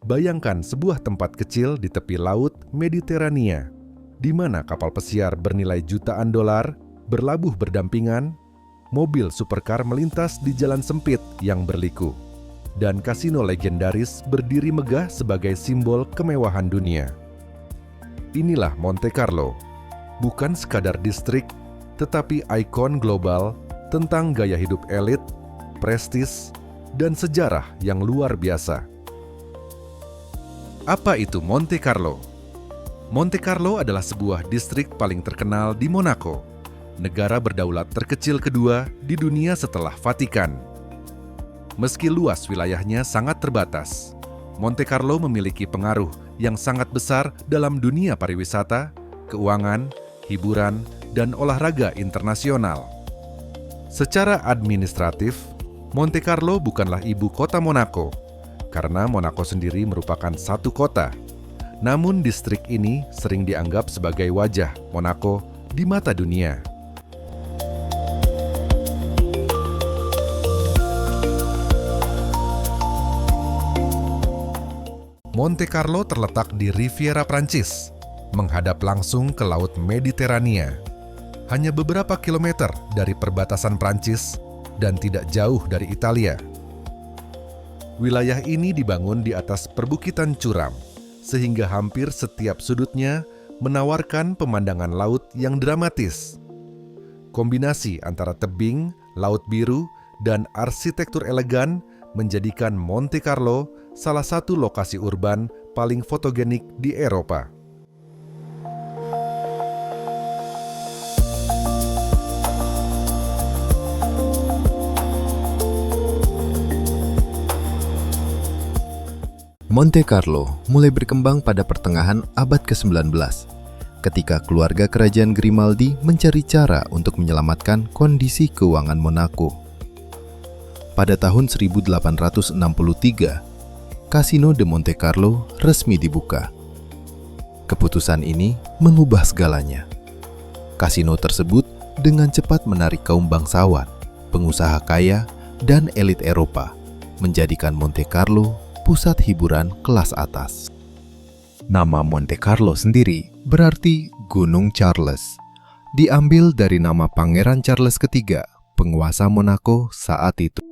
Bayangkan sebuah tempat kecil di tepi laut Mediterania, di mana kapal pesiar bernilai jutaan dolar berlabuh berdampingan, mobil supercar melintas di jalan sempit yang berliku, dan kasino legendaris berdiri megah sebagai simbol kemewahan dunia. Inilah Monte Carlo, bukan sekadar distrik, tetapi ikon global tentang gaya hidup elit, prestis, dan sejarah yang luar biasa. Apa itu Monte Carlo? Monte Carlo adalah sebuah distrik paling terkenal di Monaco, negara berdaulat terkecil kedua di dunia setelah Vatikan. Meski luas wilayahnya sangat terbatas, Monte Carlo memiliki pengaruh yang sangat besar dalam dunia pariwisata, keuangan, hiburan, dan olahraga internasional. Secara administratif, Monte Carlo bukanlah ibu kota Monaco, karena Monaco sendiri merupakan satu kota. Namun distrik ini sering dianggap sebagai wajah Monaco di mata dunia. Monte Carlo terletak di Riviera Prancis, menghadap langsung ke Laut Mediterania. Hanya beberapa kilometer dari perbatasan Prancis dan tidak jauh dari Italia. Wilayah ini dibangun di atas perbukitan curam, sehingga hampir setiap sudutnya menawarkan pemandangan laut yang dramatis. Kombinasi antara tebing, laut biru, dan arsitektur elegan menjadikan Monte Carlo salah satu lokasi urban paling fotogenik di Eropa. Monte Carlo mulai berkembang pada pertengahan abad ke-19, ketika keluarga kerajaan Grimaldi mencari cara untuk menyelamatkan kondisi keuangan Monaco. Pada tahun 1863, Casino de Monte Carlo resmi dibuka. Keputusan ini mengubah segalanya. Kasino tersebut dengan cepat menarik kaum bangsawan, pengusaha kaya, dan elit Eropa, menjadikan Monte Carlo pusat hiburan kelas atas. Nama Monte Carlo sendiri berarti Gunung Charles, diambil dari nama Pangeran Charles III, penguasa Monaco saat itu.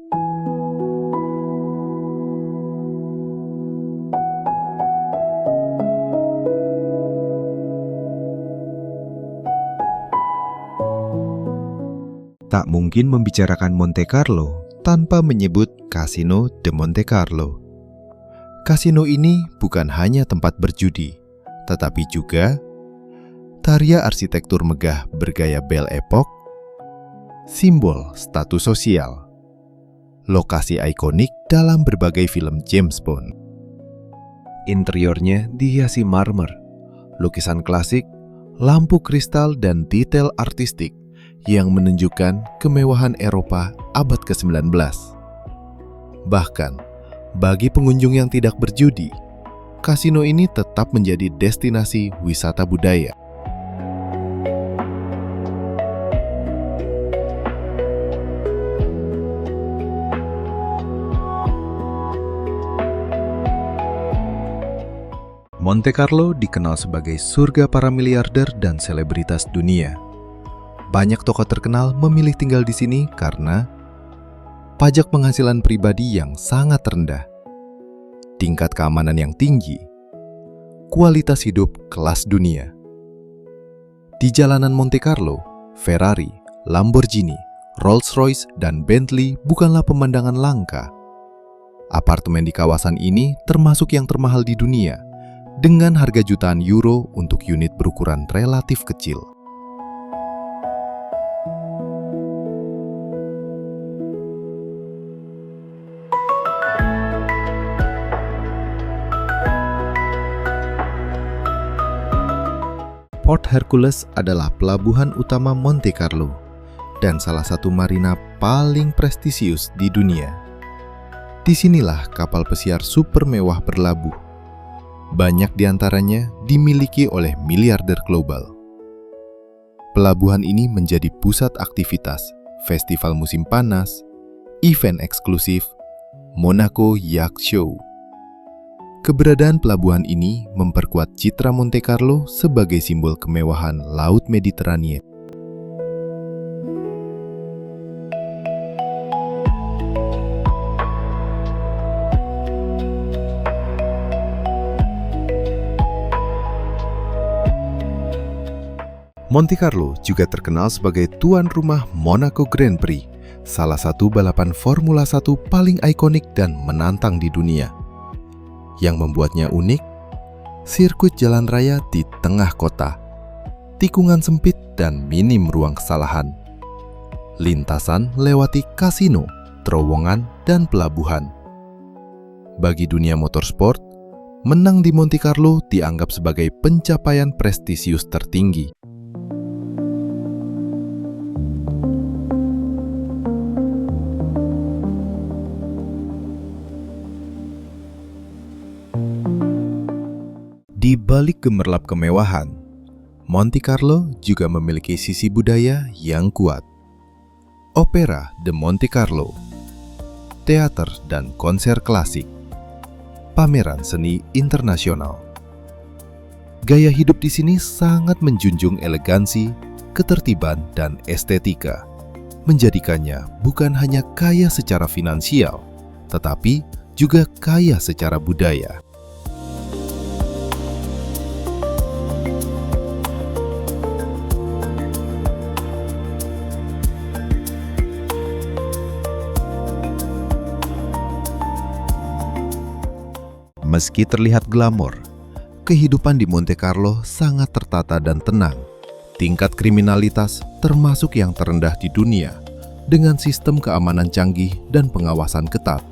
Tak mungkin membicarakan Monte Carlo tanpa menyebut Casino de Monte Carlo. Kasino ini bukan hanya tempat berjudi, tetapi juga tarian arsitektur megah bergaya Belle Époque, simbol status sosial, lokasi ikonik dalam berbagai film James Bond. Interiornya dihiasi marmer, lukisan klasik, lampu kristal, dan detail artistik yang menunjukkan kemewahan Eropa abad ke-19. Bahkan, bagi pengunjung yang tidak berjudi, kasino ini tetap menjadi destinasi wisata budaya. Monte Carlo dikenal sebagai surga para miliarder dan selebritas dunia. Banyak tokoh terkenal memilih tinggal di sini karena pajak penghasilan pribadi yang sangat rendah, tingkat keamanan yang tinggi, kualitas hidup kelas dunia. Di jalanan Monte Carlo, Ferrari, Lamborghini, Rolls-Royce, dan Bentley bukanlah pemandangan langka. Apartemen di kawasan ini termasuk yang termahal di dunia, dengan harga jutaan euro untuk unit berukuran relatif kecil. Port Hercules adalah pelabuhan utama Monte Carlo dan salah satu marina paling prestisius di dunia. Disinilah kapal pesiar super mewah berlabuh. Banyak di antaranya dimiliki oleh miliarder global. Pelabuhan ini menjadi pusat aktivitas, festival musim panas, event eksklusif, Monaco Yacht Show. Keberadaan pelabuhan ini memperkuat citra Monte Carlo sebagai simbol kemewahan Laut Mediterania. Monte Carlo juga terkenal sebagai tuan rumah Monaco Grand Prix, salah satu balapan Formula 1 paling ikonik dan menantang di dunia. Yang membuatnya unik, sirkuit jalan raya di tengah kota, tikungan sempit dan minim ruang kesalahan. Lintasan lewati kasino, terowongan, dan pelabuhan. Bagi dunia motorsport, menang di Monte Carlo dianggap sebagai pencapaian prestisius tertinggi. Di balik gemerlap kemewahan, Monte Carlo juga memiliki sisi budaya yang kuat. Opera de Monte Carlo, teater dan konser klasik, pameran seni internasional. Gaya hidup di sini sangat menjunjung elegansi, ketertiban, dan estetika, menjadikannya bukan hanya kaya secara finansial, tetapi juga kaya secara budaya. Meski terlihat glamor, kehidupan di Monte Carlo sangat tertata dan tenang. Tingkat kriminalitas termasuk yang terendah di dunia, dengan sistem keamanan canggih dan pengawasan ketat.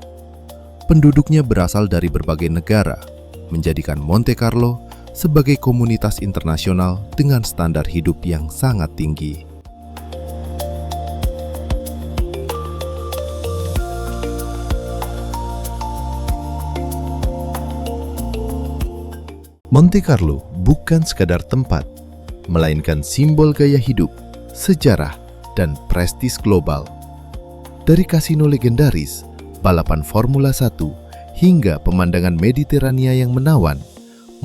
Penduduknya berasal dari berbagai negara, menjadikan Monte Carlo sebagai komunitas internasional dengan standar hidup yang sangat tinggi. Monte Carlo bukan sekadar tempat, melainkan simbol gaya hidup, sejarah, dan prestis global. Dari kasino legendaris, balapan Formula 1, hingga pemandangan Mediterania yang menawan,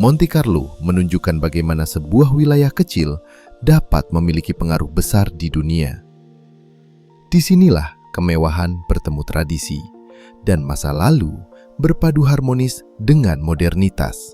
Monte Carlo menunjukkan bagaimana sebuah wilayah kecil dapat memiliki pengaruh besar di dunia. Disinilah kemewahan bertemu tradisi, dan masa lalu berpadu harmonis dengan modernitas.